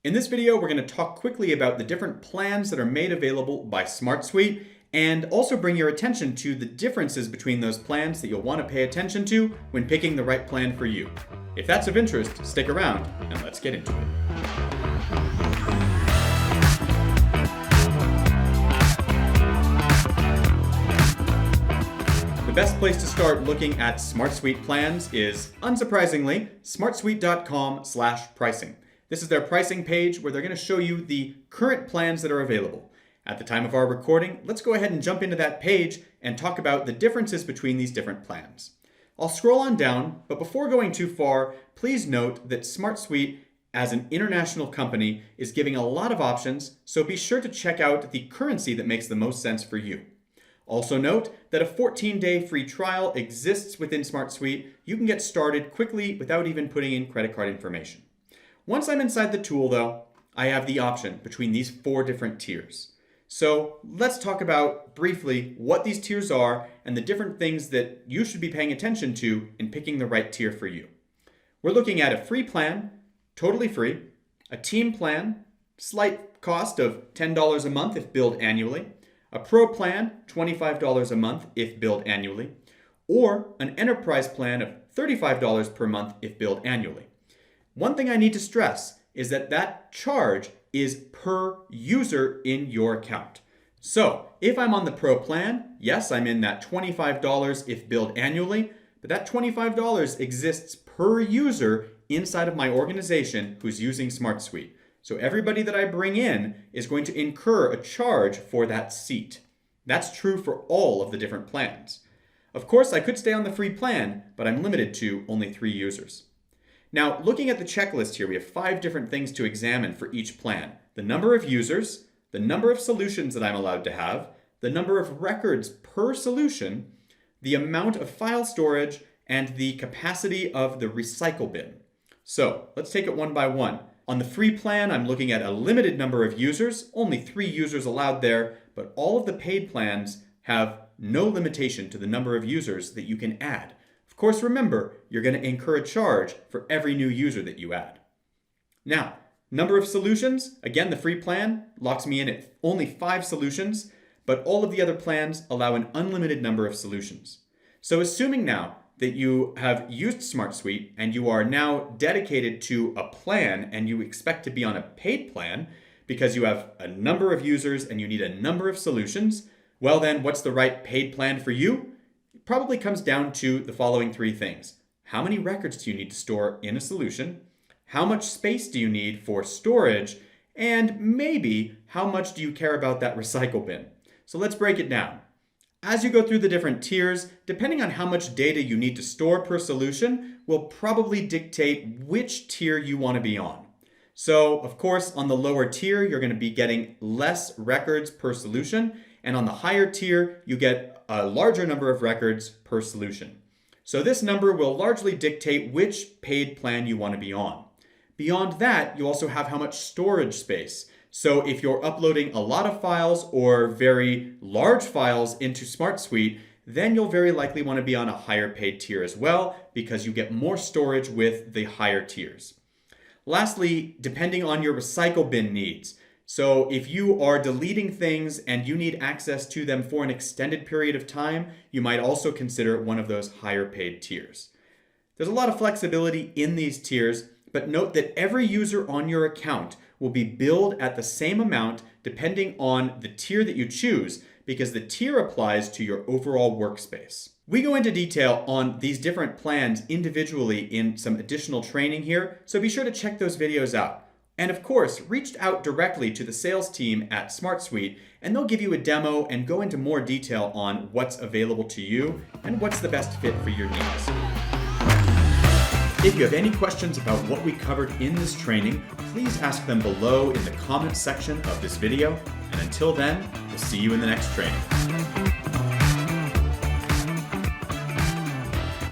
In this video, we're going to talk quickly about the different plans that are made available by SmartSuite and also bring your attention to the differences between those plans that you'll want to pay attention to when picking the right plan for you. If that's of interest, stick around and let's get into it. The best place to start looking at SmartSuite plans is, unsurprisingly, smartsuite.com/pricing. This is their pricing page where they're going to show you the current plans that are available. At the time of our recording, let's go ahead and jump into that page and talk about the differences between these different plans. I'll scroll on down, but before going too far, please note that SmartSuite, as an international company, is giving a lot of options, so be sure to check out the currency that makes the most sense for you. Also note that a 14-day free trial exists within SmartSuite. You can get started quickly without even putting in credit card information. Once I'm inside the tool, though, I have the option between these 4 different tiers. So let's talk about briefly what these tiers are and the different things that you should be paying attention to in picking the right tier for you. We're looking at a free plan, totally free, a team plan, slight cost of $10 a month if billed annually, a pro plan, $25 a month if billed annually, or an enterprise plan of $35 per month if billed annually. One thing I need to stress is that that charge is per user in your account. So if I'm on the pro plan, yes, I'm in that $25 if billed annually, but that $25 exists per user inside of my organization who's using SmartSuite. So everybody that I bring in is going to incur a charge for that seat. That's true for all of the different plans. Of course, I could stay on the free plan, but I'm limited to only 3 users. Now, looking at the checklist here, we have 5 different things to examine for each plan. The number of users, the number of solutions that I'm allowed to have, the number of records per solution, the amount of file storage, and the capacity of the recycle bin. So let's take it one by one. On the free plan, I'm looking at a limited number of users, only 3 users allowed there, but all of the paid plans have no limitation to the number of users that you can add. Of course, remember, you're going to incur a charge for every new user that you add. Now, number of solutions, again, the free plan locks me in at only 5 solutions, but all of the other plans allow an unlimited number of solutions. So assuming now that you have used SmartSuite and you are now dedicated to a plan and you expect to be on a paid plan because you have a number of users and you need a number of solutions, well then, what's the right paid plan for you? Probably comes down to the following 3 things. How many records do you need to store in a solution? How much space do you need for storage? And maybe how much do you care about that recycle bin? So let's break it down. As you go through the different tiers, depending on how much data you need to store per solution, will probably dictate which tier you want to be on. So, of course, on the lower tier, you're going to be getting less records per solution, and on the higher tier, you get a larger number of records per solution. So this number will largely dictate which paid plan you want to be on. Beyond that, you also have how much storage space. So if you're uploading a lot of files or very large files into SmartSuite, then you'll very likely want to be on a higher paid tier as well because you get more storage with the higher tiers. Lastly, depending on your recycle bin needs. So if you are deleting things and you need access to them for an extended period of time, you might also consider one of those higher paid tiers. There's a lot of flexibility in these tiers, but note that every user on your account will be billed at the same amount depending on the tier that you choose, because the tier applies to your overall workspace. We go into detail on these different plans individually in some additional training here, so be sure to check those videos out. And of course, reach out directly to the sales team at SmartSuite, and they'll give you a demo and go into more detail on what's available to you and what's the best fit for your needs. If you have any questions about what we covered in this training, please ask them below in the comments section of this video. And until then, we'll see you in the next training.